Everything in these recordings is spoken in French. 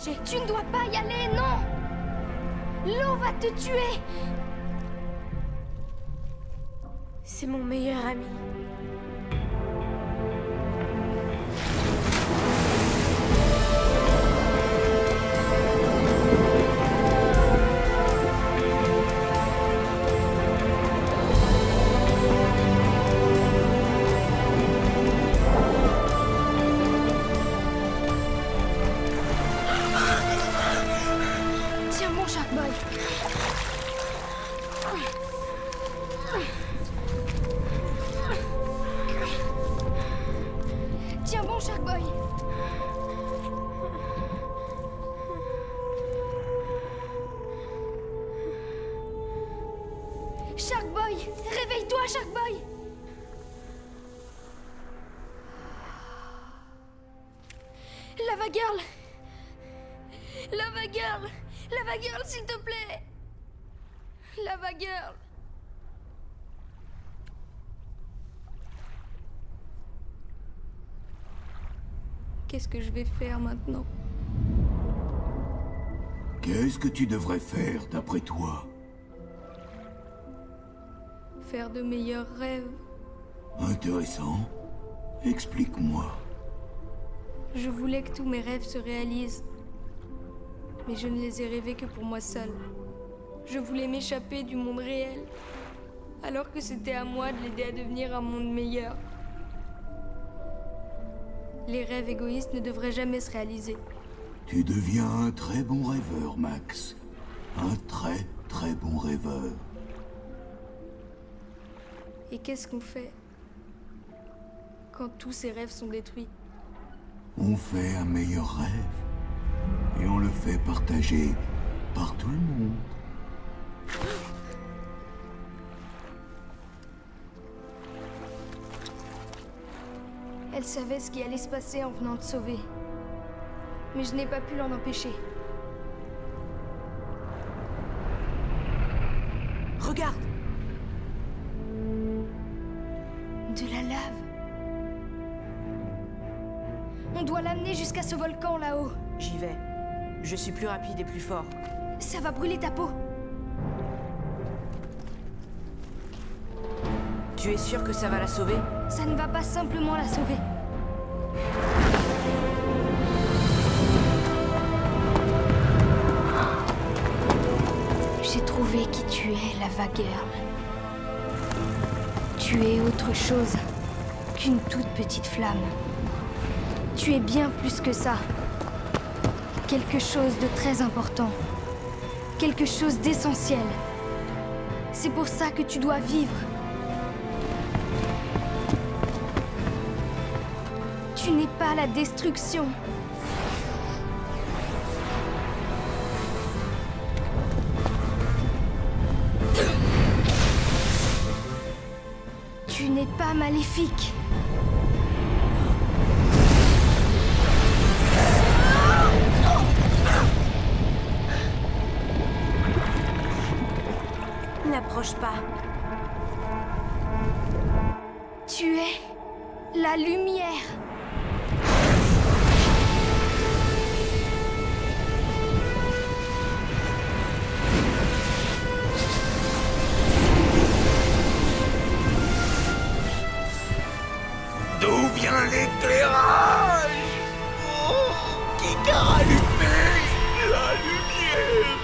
Tu ne dois pas y aller, non! L'eau va te tuer! C'est mon meilleur ami. Tiens bon, Shark Boy. Tiens bon, Shark Boy. Shark Boy, réveille-toi, Shark Boy. Lava Girl. Lava Girl. Lava Girl, s'il te plaît. Lava Girl. Qu'est-ce que je vais faire maintenant? Qu'est-ce que tu devrais faire, d'après toi? Faire de meilleurs rêves. Intéressant. Explique-moi. Je voulais que tous mes rêves se réalisent. Mais je ne les ai rêvés que pour moi seule. Je voulais m'échapper du monde réel. Alors que c'était à moi de l'aider à devenir un monde meilleur. Les rêves égoïstes ne devraient jamais se réaliser. Tu deviens un très bon rêveur, Max. Un très, très bon rêveur. Et qu'est-ce qu'on fait quand tous ces rêves sont détruits? On fait un meilleur rêve. Et on le fait partager par tout le monde. Elle savait ce qui allait se passer en venant te sauver. Mais je n'ai pas pu l'en empêcher. Regarde! De la lave. On doit l'amener jusqu'à ce volcan là-haut. J'y vais. Je suis plus rapide et plus fort. Ça va brûler ta peau. Tu es sûr que ça va la sauver? Ça ne va pas simplement la sauver. J'ai trouvé qui tu es, Lava Girl. Tu es autre chose qu'une toute petite flamme. Tu es bien plus que ça. Quelque chose de très important. Quelque chose d'essentiel. C'est pour ça que tu dois vivre. Tu n'es pas la destruction. Tu n'es pas maléfique. N'approche pas. Tu es la lumière. D'où vient l'éclairage? Oh, qui t'a allumé la lumière?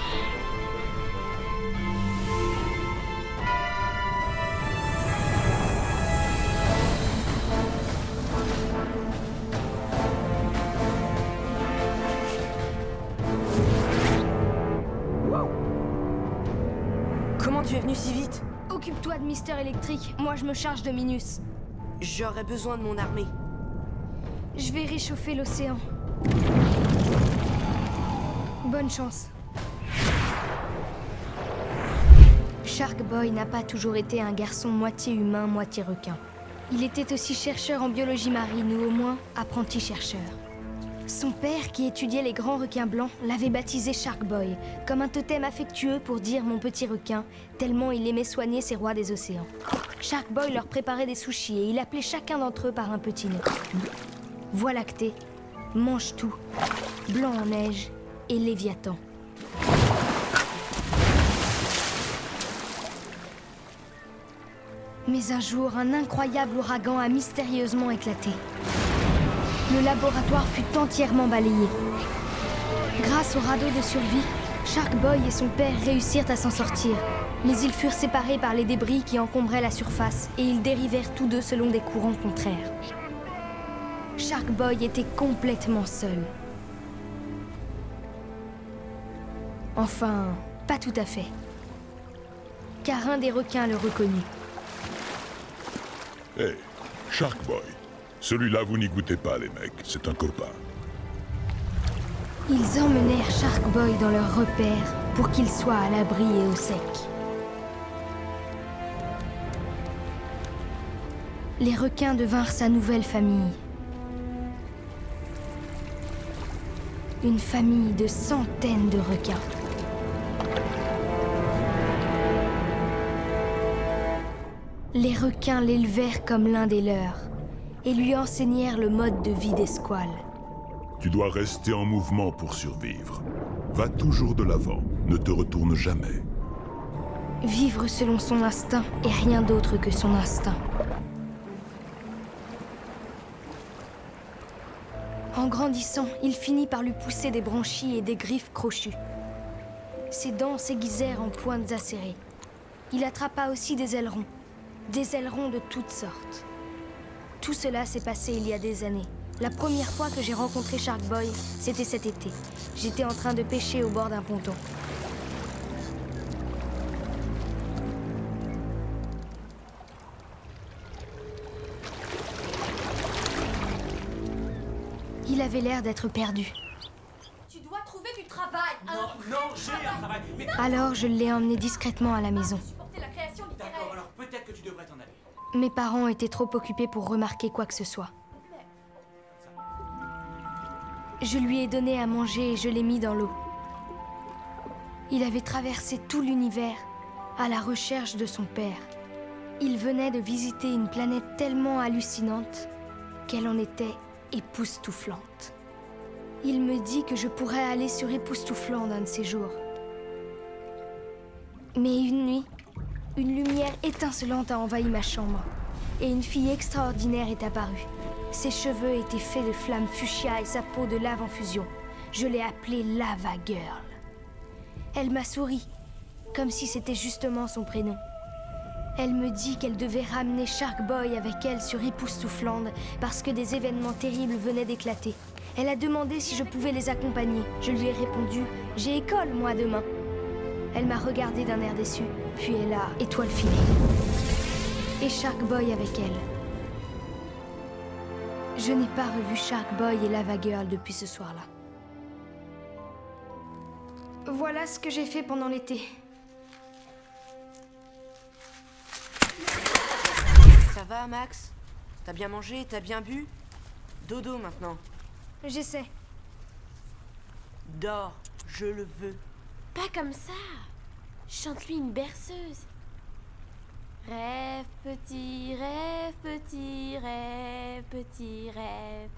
Comment tu es venu si vite? Occupe-toi de Mister Électrique. Moi, je me charge de Minus. J'aurais besoin de mon armée. Je vais réchauffer l'océan. Bonne chance. Shark Boy n'a pas toujours été un garçon moitié humain, moitié requin. Il était aussi chercheur en biologie marine ou au moins apprenti chercheur. Son père, qui étudiait les grands requins blancs, l'avait baptisé Shark Boy, comme un totem affectueux pour dire mon petit requin, tellement il aimait soigner ses rois des océans. Shark Boy leur préparait des sushis et il appelait chacun d'entre eux par un petit nom. Voie lactée, mange tout, blanc en neige, et Léviathan. Mais un jour, un incroyable ouragan a mystérieusement éclaté. Le laboratoire fut entièrement balayé. Grâce au radeau de survie, Shark Boy et son père réussirent à s'en sortir. Mais ils furent séparés par les débris qui encombraient la surface et ils dérivèrent tous deux selon des courants contraires. Shark Boy était complètement seul. Enfin, pas tout à fait. Car un des requins le reconnut. Hé, Shark Boy. Celui-là, vous n'y goûtez pas, les mecs. C'est un copain. Ils emmenèrent Shark Boy dans leur repère pour qu'il soit à l'abri et au sec. Les requins devinrent sa nouvelle famille. Une famille de centaines de requins. Les requins l'élevèrent comme l'un des leurs et lui enseignèrent le mode de vie des squales. Tu dois rester en mouvement pour survivre. Va toujours de l'avant. Ne te retourne jamais. Vivre selon son instinct et rien d'autre que son instinct. En grandissant, il finit par lui pousser des branchies et des griffes crochues. Ses dents s'aiguisèrent en pointes acérées. Il attrapa aussi des ailerons de toutes sortes. Tout cela s'est passé il y a des années. La première fois que j'ai rencontré Shark Boy, c'était cet été. J'étais en train de pêcher au bord d'un ponton. Il avait l'air d'être perdu. Tu dois trouver du travail. Non, j'ai un travail. Mais Alors je l'ai emmené discrètement à la maison. supporter la création littéraire. d'accord, alors peut-être que tu devrais t'en aller. Mes parents étaient trop occupés pour remarquer quoi que ce soit. Je lui ai donné à manger et je l'ai mis dans l'eau. Il avait traversé tout l'univers à la recherche de son père. Il venait de visiter une planète tellement hallucinante qu'elle en était époustouflante. Il me dit que je pourrais aller sur Époustouflant d'un de ces jours. Mais une nuit, une lumière étincelante a envahi ma chambre et une fille extraordinaire est apparue. Ses cheveux étaient faits de flammes fuchsia et sa peau de lave en fusion. Je l'ai appelée Lava Girl. Elle m'a souri, comme si c'était justement son prénom. Elle me dit qu'elle devait ramener Shark Boy avec elle sur Époustoufland parce que des événements terribles venaient d'éclater. Elle a demandé si je pouvais les accompagner. Je lui ai répondu « J'ai école, moi, demain ». Elle m'a regardé d'un air déçu, puis elle a étoile filée. Et Shark Boy avec elle. Je n'ai pas revu Shark Boy et Lava Girl depuis ce soir-là. Voilà ce que j'ai fait pendant l'été. Ça va, Max? T'as bien mangé? T'as bien bu? Dodo maintenant. J'essaie. Dors, je le veux. Pas comme ça. Chante-lui une berceuse. Rêve, petit rêve, petit rêve, petit rêve.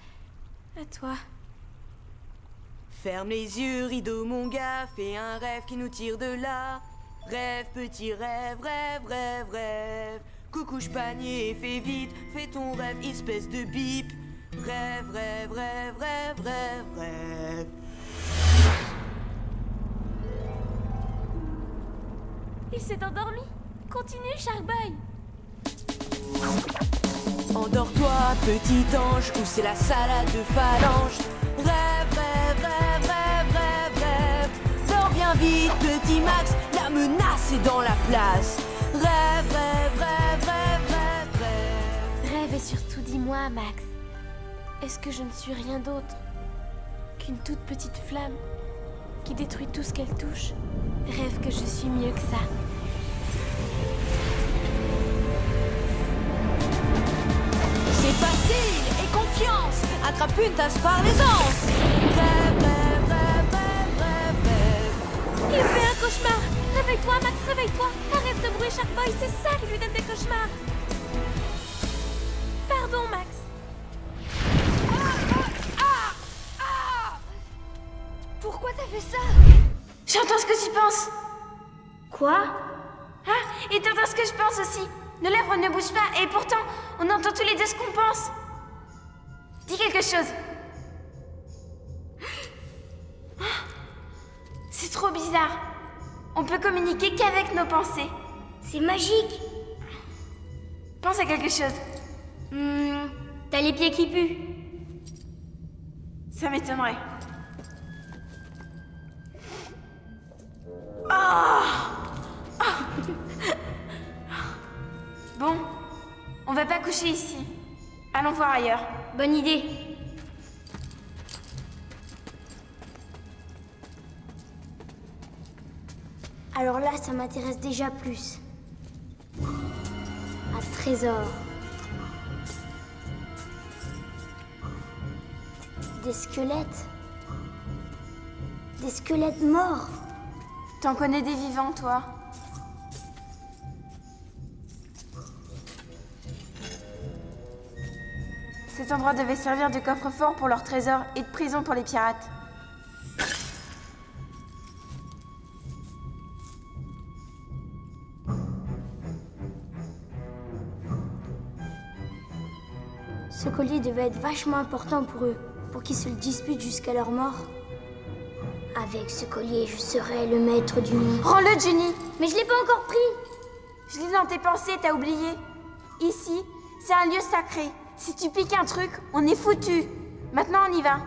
À toi. Ferme les yeux, rideau mon gars, fais un rêve qui nous tire de là. Rêve, petit rêve, rêve, rêve, rêve. Coucouche panier, fais vite, fais ton rêve, espèce de bip. Rêve, rêve, rêve, rêve, rêve, rêve. Il s'est endormi. Continue, Shark Boy. Endors-toi, petit ange, où c'est la salade de phalange. Rêve, rêve, rêve, rêve, rêve, rêve. Dors bien vite, petit Max, la menace est dans la place. Rêve, rêve, rêve, rêve, rêve, rêve. Rêve et surtout dis-moi, Max. Est-ce que je ne suis rien d'autre qu'une toute petite flamme qui détruit tout ce qu'elle touche? Rêve que je suis mieux que ça. C'est facile et confiance, attrape une tasse par les anses. Rêve, rêve, rêve, rêve, rêve, rêve. Il fait un cauchemar. Réveille-toi, Max, réveille-toi. Arrête ce bruit, Shark Boy, c'est ça qui lui donne des cauchemars. Pardon, Max. Pourquoi t'as fait ça? J'entends ce que tu penses. Quoi? Ah, et t'entends ce que je pense aussi. Nos lèvres ne bougent pas, et pourtant, on entend tous les deux ce qu'on pense. Dis quelque chose. C'est trop bizarre. On peut communiquer qu'avec nos pensées. C'est magique. Pense à quelque chose. T'as les pieds qui puent. Ça m'étonnerait. Oh. Bon, on va pas coucher ici. Allons voir ailleurs. Bonne idée. Alors là, ça m'intéresse déjà plus. Un trésor. Des squelettes. Des squelettes morts. T'en connais des vivants, toi? Cet endroit devait servir de coffre-fort pour leurs trésors et de prison pour les pirates. Ce collier devait être vachement important pour eux, pour qu'ils se le disputent jusqu'à leur mort. Avec ce collier, je serai le maître du monde. Rends-le, Jenny! Mais je l'ai pas encore pris! Je lis dans tes pensées, t'as oublié. Ici, c'est un lieu sacré. Si tu piques un truc, on est foutu. Maintenant, on y va.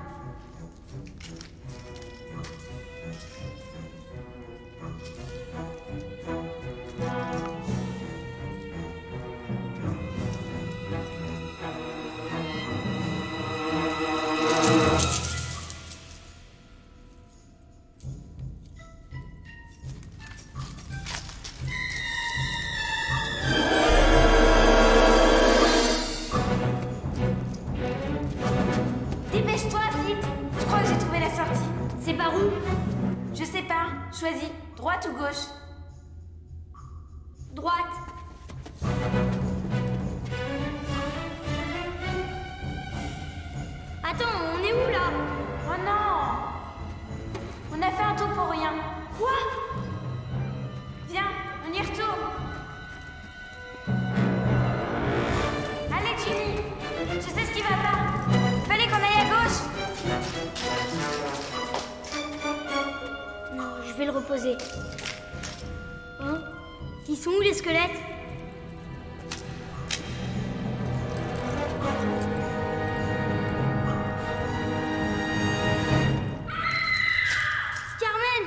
Dépêche-toi, vite. Je crois que j'ai trouvé la sortie. C'est par où? Je sais pas. Choisis. Droite ou gauche? Droite. Attends, on est où là? Oh non! On a fait un tour pour rien. Quoi? Viens, on y retourne. Allez, Ginny. Je sais ce qui va pas. Fallait qu'on aille à gauche. Non, je vais le reposer. Hein? Ils sont où les squelettes? Carmen!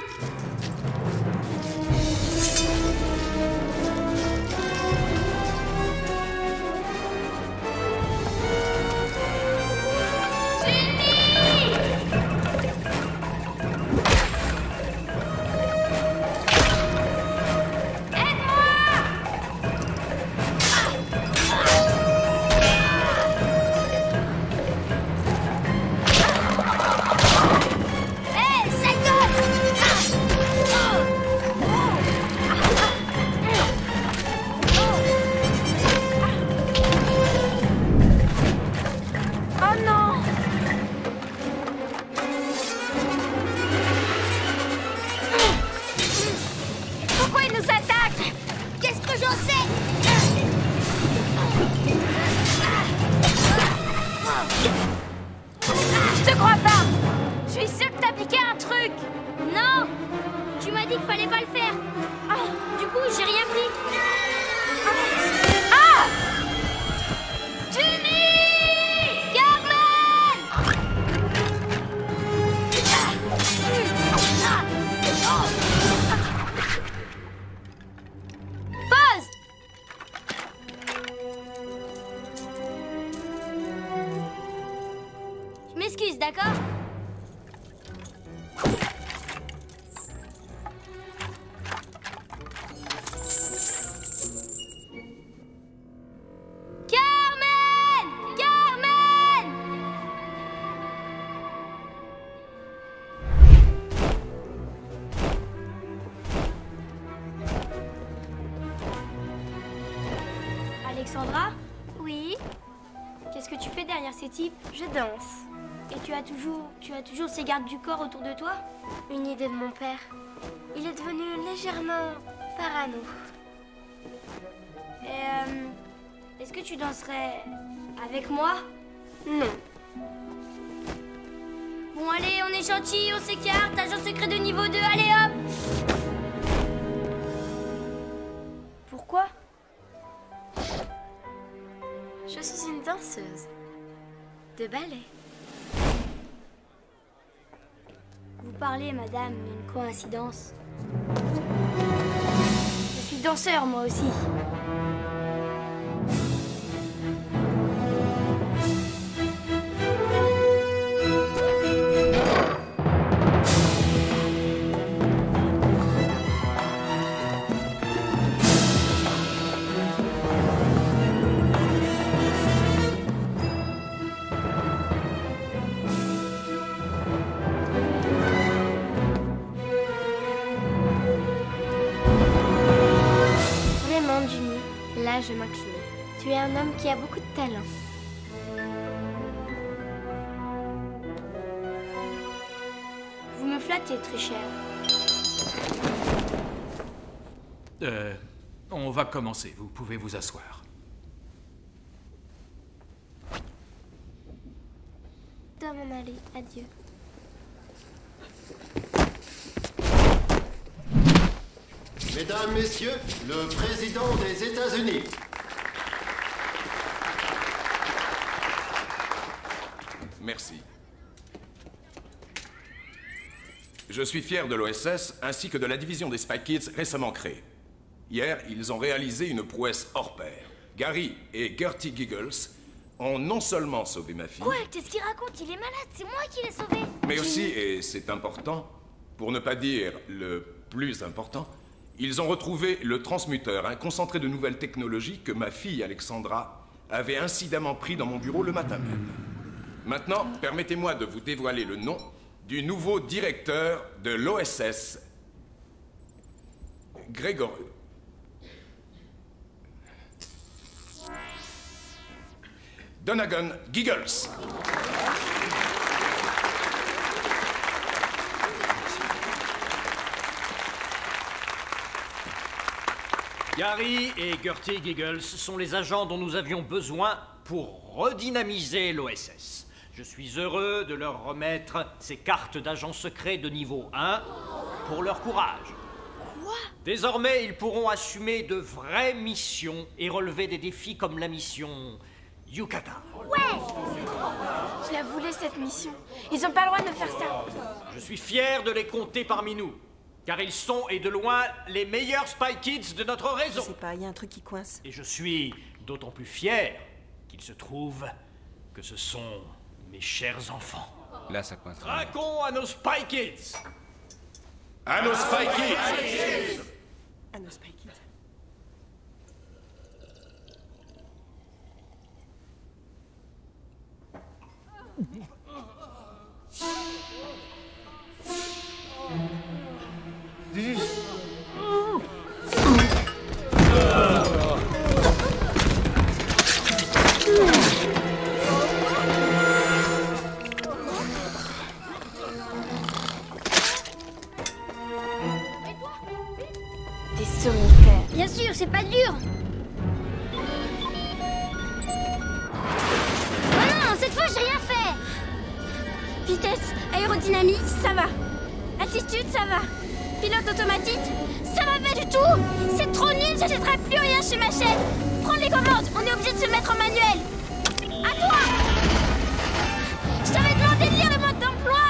m'excuse, d'accord? Carmen! Carmen! Alexandra? Oui, Qu'est-ce que tu fais derrière ces types? je danse. Et tu as toujours ces gardes du corps autour de toi? Une idée de mon père. Il est devenu légèrement parano. Et est-ce que tu danserais avec moi? Non. Bon allez, on est gentil, on s'écarte, agent secret de niveau 2, allez hop! Pourquoi? Je suis une danseuse de ballet. Vous parlez, madame, d'une coïncidence. Je suis danseur, moi aussi. Là, je m'incline. Tu es un homme qui a beaucoup de talent. Vous me flattez, très cher. On va commencer. Vous pouvez vous asseoir. Dois m'en aller. Adieu. Mesdames, Messieurs, le président des États-Unis. Merci. Je suis fier de l'OSS ainsi que de la division des Spy Kids récemment créée. Hier, ils ont réalisé une prouesse hors pair. Gary et Gertie Giggles ont non seulement sauvé ma fille... Quoi? Qu'est-ce qu'il raconte? Il est malade, c'est moi qui l'ai sauvé. Mais aussi, et c'est important, pour ne pas dire le plus important, ils ont retrouvé le transmuteur, un concentré de nouvelles technologies que ma fille Alexandra avait incidemment pris dans mon bureau le matin même. Maintenant, permettez-moi de vous dévoiler le nom du nouveau directeur de l'OSS, Grégory. Donegan Giggles. Gary et Gertie Giggles sont les agents dont nous avions besoin pour redynamiser l'OSS. Je suis heureux de leur remettre ces cartes d'agents secrets de niveau 1 pour leur courage. Quoi? Désormais, ils pourront assumer de vraies missions et relever des défis comme la mission Yucatan. Ouais! Je la voulais, cette mission. Ils ont pas le droit de me faire ça. Je suis fier de les compter parmi nous, car ils sont, et de loin, les meilleurs Spy Kids de notre réseau. Je sais pas, il y a un truc qui coince. Et je suis d'autant plus fier qu'il se trouve que ce sont mes chers enfants. Là, ça coince. Traquons à nos Spy Kids! À nos Spy Kids! À nos Spy Kids. Des somnifères. Bien sûr, c'est pas dur. Oh non, cette fois j'ai rien fait. Vitesse, aérodynamique, ça va. Altitude, ça va. Pilote automatique, ça va pas du tout. C'est trop nul, j'achèterai plus rien chez Machette. Prends les commandes, on est obligé de se mettre en manuel. À toi. Je t'avais demandé de lire le mode d'emploi.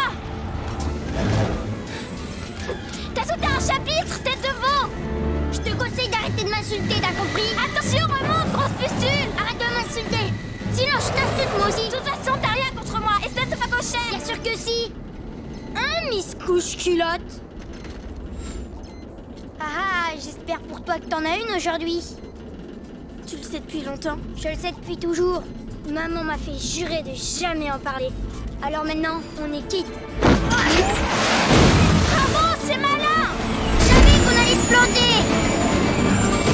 T'as sauté un chapitre, tête de veau. Je te conseille d'arrêter de m'insulter, t'as compris? Attention, remonte, grosse pustule. Arrête de m'insulter. Sinon, je t'insulte moi aussi. De toute façon, t'as rien contre moi, espèce de facochère. Bien sûr que si. Hein, Miss Couche-Culotte? Ah, j'espère pour toi que t'en as une aujourd'hui. Tu le sais depuis longtemps? Je le sais depuis toujours. Maman m'a fait jurer de jamais en parler. Alors maintenant, on est quitte. Bravo, c'est malin. Je savais qu'on allait se planter.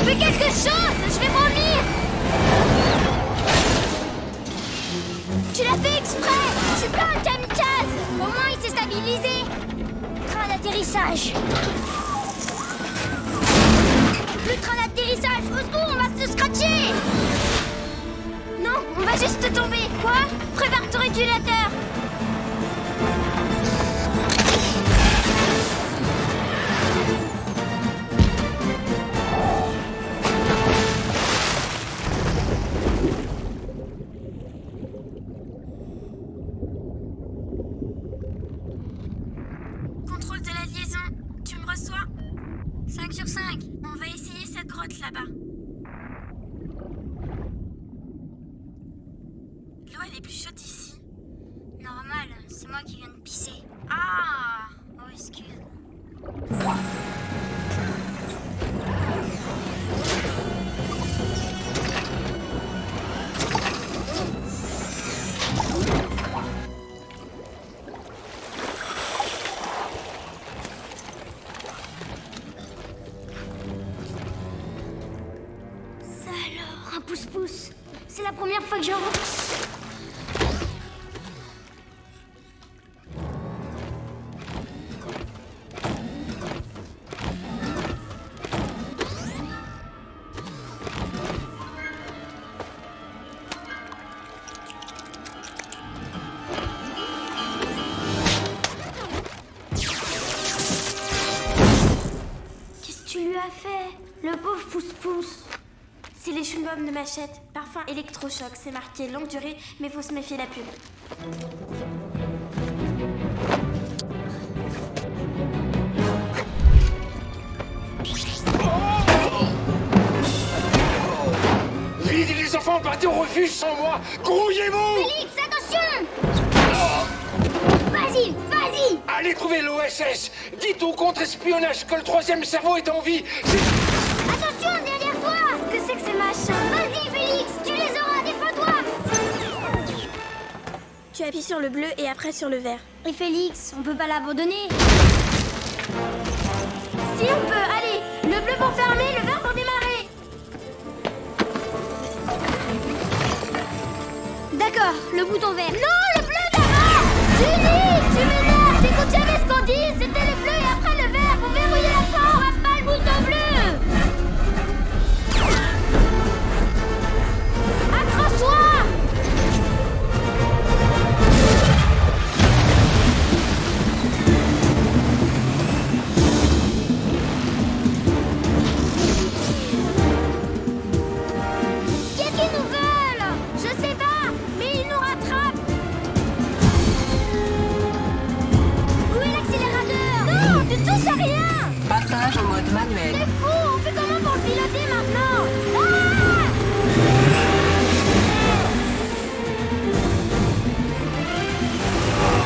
Fais quelque chose, je vais vomir. Tu l'as fait exprès. Je suis pas un camion. d'atterrissage. Le train d'atterrissage, au secours, on va se scratcher. Non, on va juste tomber. Quoi? Prépare ton régulateur. Contrôle de la liaison, tu me reçois? 5 sur 5, on va essayer cette grotte là-bas. L'eau elle est plus chaude ici. Normal, c'est moi qui viens de pisser. Ah! Oh, excuse. Ça alors, un pouce-pouce. C'est la première fois que j'en vois. Le pauvre pouce-pouce. C'est les chewing-gums de Machette. Parfum électrochoc. C'est marqué longue durée, mais faut se méfier de la pub. Vite les enfants, partez au refuge sans moi. Grouillez-vous. Félix, attention. Vas-y, vas-y. Allez trouver l'OSS. Dites au contre-espionnage que le troisième cerveau est en vie. Attention, derrière toi. Qu'est-ce que c'est que ces machins? Vas-y, Félix, tu les auras, défends-toi. Tu appuies sur le bleu et après sur le vert. Et Félix, on peut pas l'abandonner. Si on peut, allez. Le bleu pour fermer, le vert pour démarrer. D'accord, le bouton vert. Non, le bleu d'abord. Julie, tu m'énerves. T'écoutes jamais ce qu'on dit. C'était le bleu et après le vert. Pour verrouiller la porte, on rate pas le bouton bleu. Accroche-toi. Qu'est-ce qu'ils nous veulent? Je sais pas, mais ils nous rattrapent. Où est l'accélérateur? Non, tu touches à rien. Passage en mode manuel. T'es fou, on fait comment pour le piloter maintenant? Ah!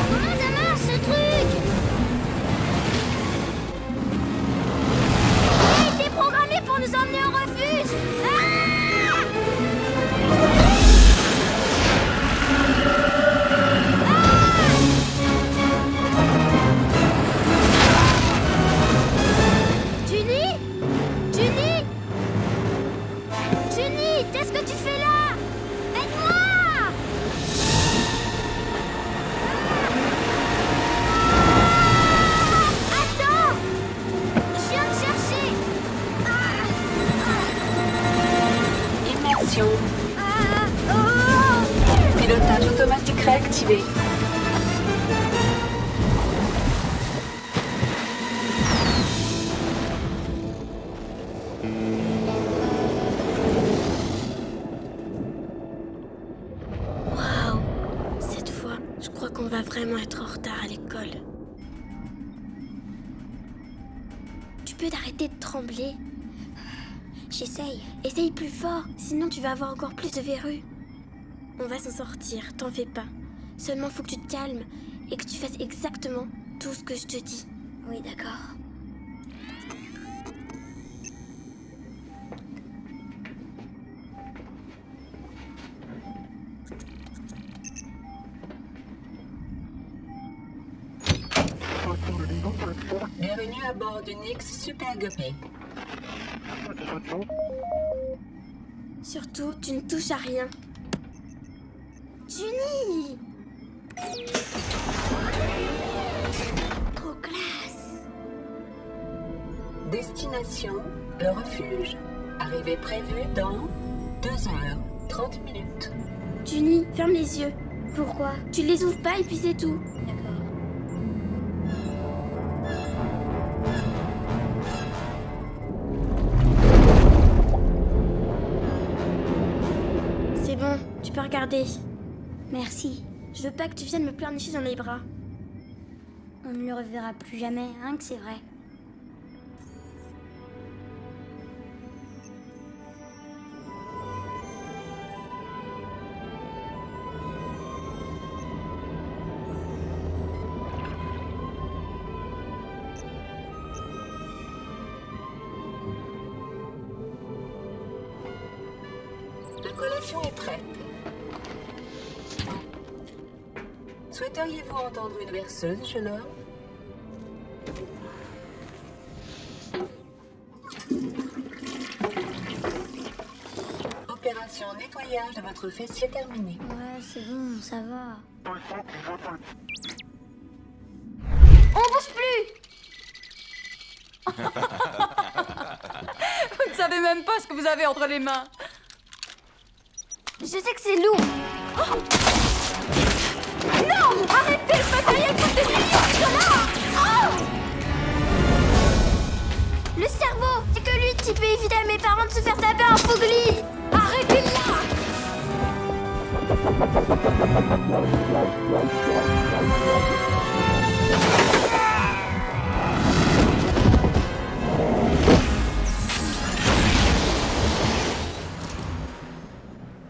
Comment ça marche ce truc? Il a été programmé pour nous emmener au refuge. Ah! Junie? Junie? Junie, qu'est-ce que tu fais là? Aide-moi! Attends! Je viens te chercher! Immersion. Oh! Pilotage automatique réactivé. Waouh! Cette fois, je crois qu'on va vraiment être en retard à l'école. Tu peux t'arrêter de trembler? J'essaye. Essaye plus fort, sinon tu vas avoir encore plus de verrues. On va s'en sortir, t'en fais pas. Seulement faut que tu te calmes et que tu fasses exactement tout ce que je te dis. Oui, d'accord. Bienvenue à bord du Nyx Super Guppy. Surtout, tu ne touches à rien. Junie! Trop classe! Destination, le refuge. Arrivée prévue dans 2 heures, 30 minutes. Junie, ferme les yeux. Pourquoi? Tu les ouvres pas et puis c'est tout. D'accord. C'est bon, tu peux regarder. Merci. Je veux pas que tu viennes me pleurnicher dans les bras. On ne le reverra plus jamais, hein, que c'est vrai. La collation est prête. Souhaiteriez-vous entendre une berceuse, jeune homme? Opération nettoyage de votre fessier terminée. Ouais, c'est bon, ça va. On bouge plus. Vous ne savez même pas ce que vous avez entre les mains. Je sais que c'est lourd. Oh non! Arrêtez, ce matériel coûte des millions de dollars! Oh! Le cerveau, c'est que lui qui peut éviter à mes parents de se faire taper en fouglise. Arrêtez-la!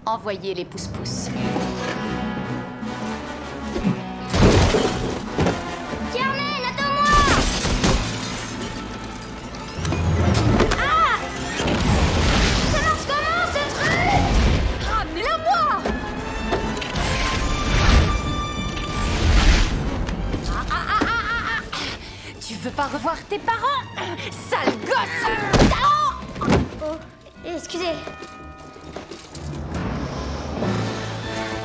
Envoyez les pousse-pousse. Carmen, attends-moi! Ah! Ça marche comment, ce truc? Ramenez-la-moi! Tu veux pas revoir tes parents? Sale gosse! Oh, excusez.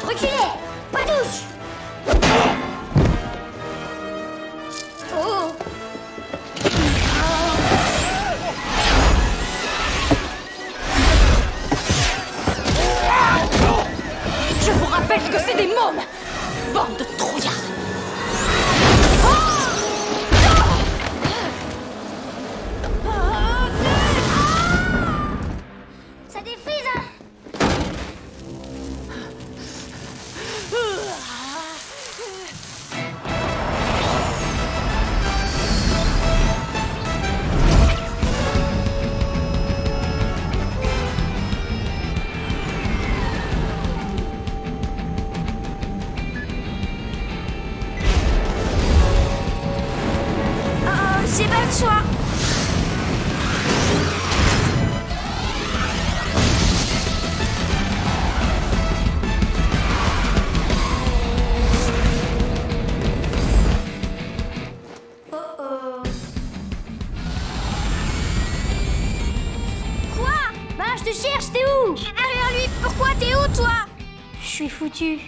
Reculez! Pas touche! Oh! Je vous rappelle que c'est des mômes! Bande de trouillards! Ça défrise, hein? J'ai pas le choix. Oh oh. Quoi? Bah je te cherche, t'es où? Je suis derrière lui. Pourquoi t'es où toi? Je suis foutu.